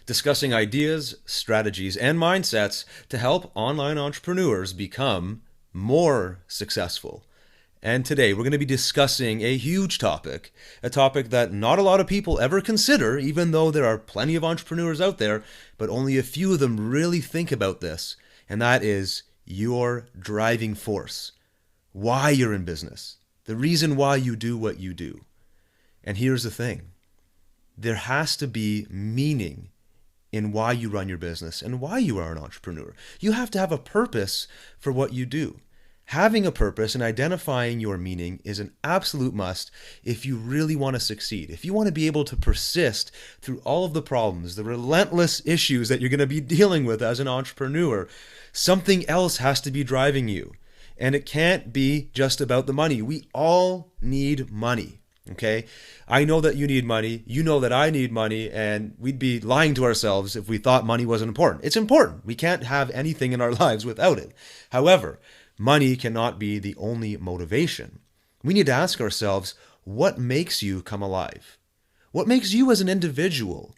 discussing ideas, strategies, and mindsets to help online entrepreneurs become more successful. And today we're going to be discussing a huge topic, a topic that not a lot of people ever consider, even though there are plenty of entrepreneurs out there, but only a few of them really think about this, and that is your driving force. Why you're in business, the reason why you do what you do. And here's the thing, there has to be meaning in why you run your business and why you are an entrepreneur. You have to have a purpose for what you do. Having a purpose and identifying your meaning is an absolute must if you really want to succeed. If you want to be able to persist through all of the problems, the relentless issues that you're going to be dealing with as an entrepreneur, something else has to be driving you. And it can't be just about the money. We all need money. Okay, I know that you need money, you know that I need money, and we'd be lying to ourselves if we thought money wasn't important. It's important. We can't have anything in our lives without it. However, money cannot be the only motivation. We need to ask ourselves, what makes you come alive? What makes you as an individual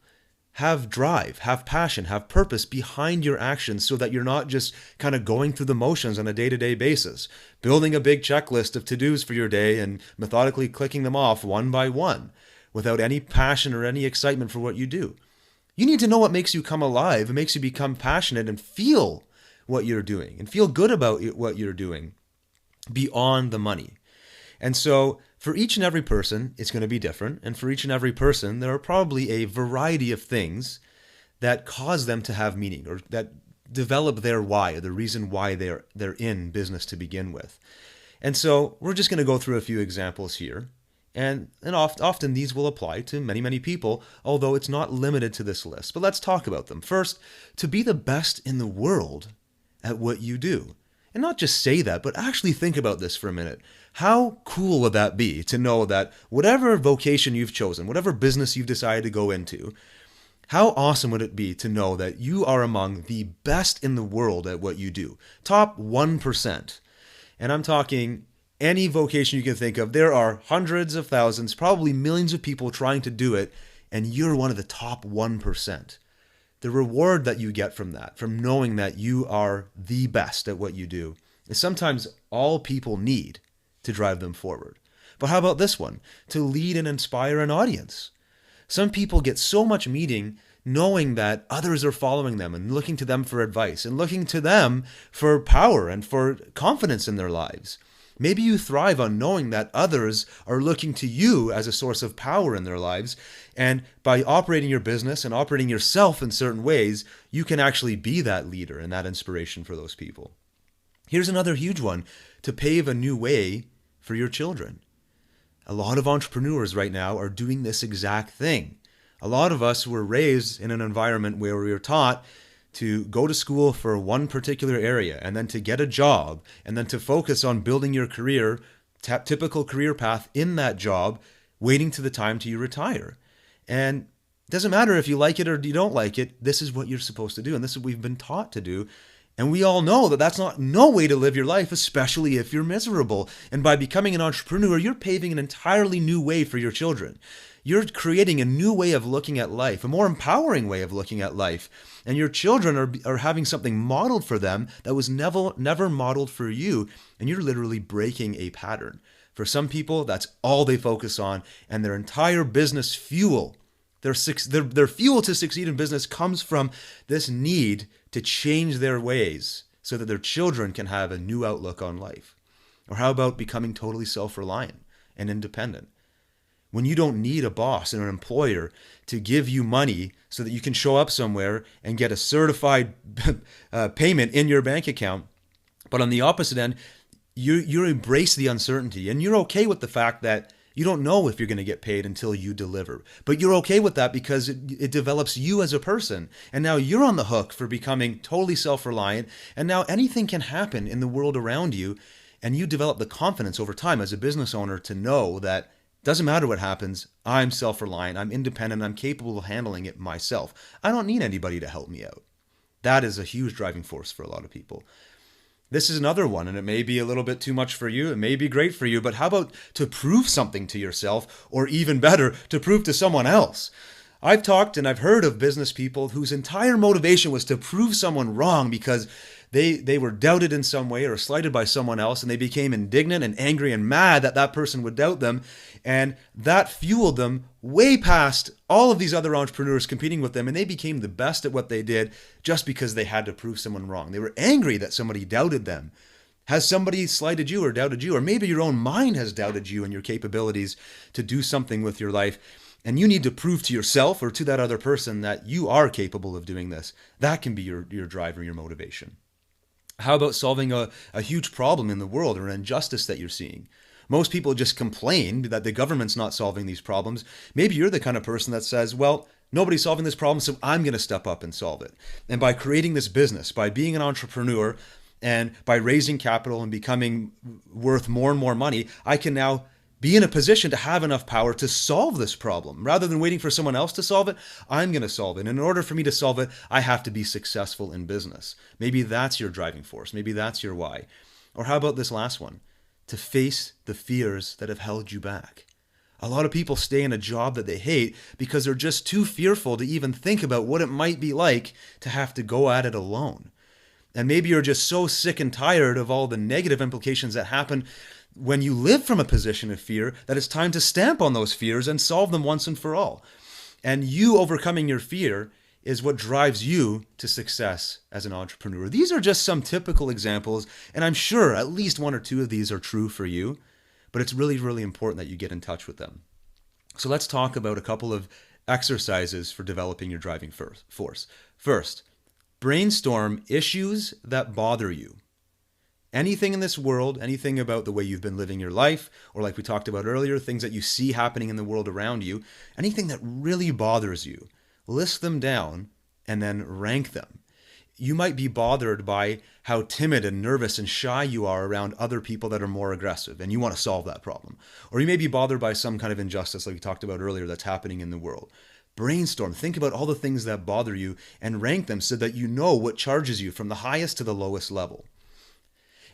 have drive, have passion, have purpose behind your actions so that you're not just kind of going through the motions on a day-to-day basis, building a big checklist of to-dos for your day and methodically clicking them off one by one without any passion or any excitement for what you do. You need to know what makes you come alive, it makes you become passionate and feel what you're doing and feel good about what you're doing beyond the money. And so for each and every person, it's going to be different. And for each and every person, there are probably a variety of things that cause them to have meaning or that develop their why, or the reason why they're in business to begin with. And so we're just going to go through a few examples here. And often these will apply to many, many people, although it's not limited to this list. But let's talk about them. First, to be the best in the world at what you do. And not just say that, but actually think about this for a minute. How cool would that be to know that whatever vocation you've chosen, whatever business you've decided to go into, how awesome would it be to know that you are among the best in the world at what you do? Top 1%. And I'm talking any vocation you can think of. There are hundreds of thousands, probably millions of people trying to do it, and you're one of the top 1%. The reward that you get from that, from knowing that you are the best at what you do, is sometimes all people need to drive them forward. But how about this one? To lead and inspire an audience. Some people get so much meaning knowing that others are following them and looking to them for advice and looking to them for power and for confidence in their lives. Maybe you thrive on knowing that others are looking to you as a source of power in their lives. And by operating your business and operating yourself in certain ways, you can actually be that leader and that inspiration for those people. Here's another huge one, to pave a new way for your children. A lot of entrepreneurs right now are doing this exact thing. A lot of us were raised in an environment where we were taught to go to school for one particular area and then to get a job and then to focus on building your career, typical career path in that job, waiting to the time till you retire. And it doesn't matter if you like it or you don't like it, this is what you're supposed to do and this is what we've been taught to do. And we all know that that's not no way to live your life, especially if you're miserable. And by becoming an entrepreneur, you're paving an entirely new way for your children. You're creating a new way of looking at life, a more empowering way of looking at life. And your children are having something modeled for them that was never modeled for you. And you're literally breaking a pattern. For some people, that's all they focus on. And their entire business fuel, their fuel to succeed in business comes from this need to change their ways so that their children can have a new outlook on life. Or how about becoming totally self-reliant and independent? When you don't need a boss or an employer to give you money so that you can show up somewhere and get a certified payment in your bank account. But on the opposite end, you embrace the uncertainty and you're okay with the fact that you don't know if you're going to get paid until you deliver. But you're okay with that because it develops you as a person. And now you're on the hook for becoming totally self-reliant. And now anything can happen in the world around you. And you develop the confidence over time as a business owner to know that doesn't matter what happens, I'm self-reliant, I'm independent, I'm capable of handling it myself. I don't need anybody to help me out. That is a huge driving force for a lot of people. This is another one, and it may be a little bit too much for you, it may be great for you, but how about to prove something to yourself, or even better, to prove to someone else? I've talked and I've heard of business people whose entire motivation was to prove someone wrong because they were doubted in some way or slighted by someone else, and they became indignant and angry and mad that that person would doubt them. And that fueled them way past all of these other entrepreneurs competing with them, and they became the best at what they did just because they had to prove someone wrong. They were angry that somebody doubted them. Has somebody slighted you or doubted you? Or maybe your own mind has doubted you and your capabilities to do something with your life. And you need to prove to yourself or to that other person that you are capable of doing this. That can be your drive or your motivation. How about solving a huge problem in the world or an injustice that you're seeing? Most people just complain that the government's not solving these problems. Maybe you're the kind of person that says, well, nobody's solving this problem, so I'm going to step up and solve it. And by creating this business, by being an entrepreneur, and by raising capital and becoming worth more and more money, I can now be in a position to have enough power to solve this problem. Rather than waiting for someone else to solve it, I'm going to solve it. And in order for me to solve it, I have to be successful in business. Maybe that's your driving force. Maybe that's your why. Or how about this last one? To face the fears that have held you back. A lot of people stay in a job that they hate because they're just too fearful to even think about what it might be like to have to go at it alone. And maybe you're just so sick and tired of all the negative implications that happen when you live from a position of fear that it's time to stamp on those fears and solve them once and for all. And you overcoming your fear is what drives you to success as an entrepreneur. These are just some typical examples, and I'm sure at least one or two of these are true for you, but it's really, really important that you get in touch with them. So let's talk about a couple of exercises for developing your driving force. First, brainstorm issues that bother you. Anything in this world, anything about the way you've been living your life, or like we talked about earlier, things that you see happening in the world around you, anything that really bothers you, list them down and then rank them. You might be bothered by how timid and nervous and shy you are around other people that are more aggressive, and you want to solve that problem. Or you may be bothered by some kind of injustice like we talked about earlier that's happening in the world. Brainstorm, think about all the things that bother you and rank them so that you know what charges you from the highest to the lowest level.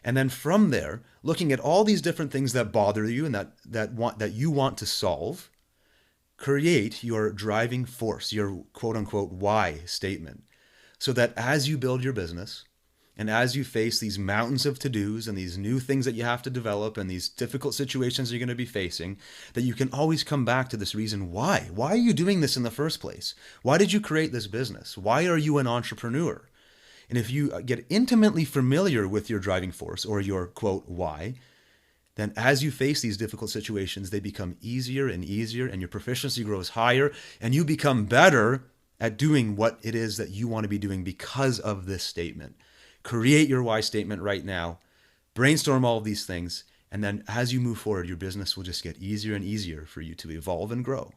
And then from there, looking at all these different things that bother you and that you want to solve, create your driving force, your quote unquote why statement. So that as you build your business and as you face these mountains of to-dos and these new things that you have to develop and these difficult situations you're going to be facing, that you can always come back to this reason why. Why are you doing this in the first place? Why did you create this business? Why are you an entrepreneur? And if you get intimately familiar with your driving force or your quote why, then as you face these difficult situations, they become easier and easier and your proficiency grows higher and you become better at doing what it is that you want to be doing because of this statement. Create your why statement right now, brainstorm all of these things, and then as you move forward, your business will just get easier and easier for you to evolve and grow.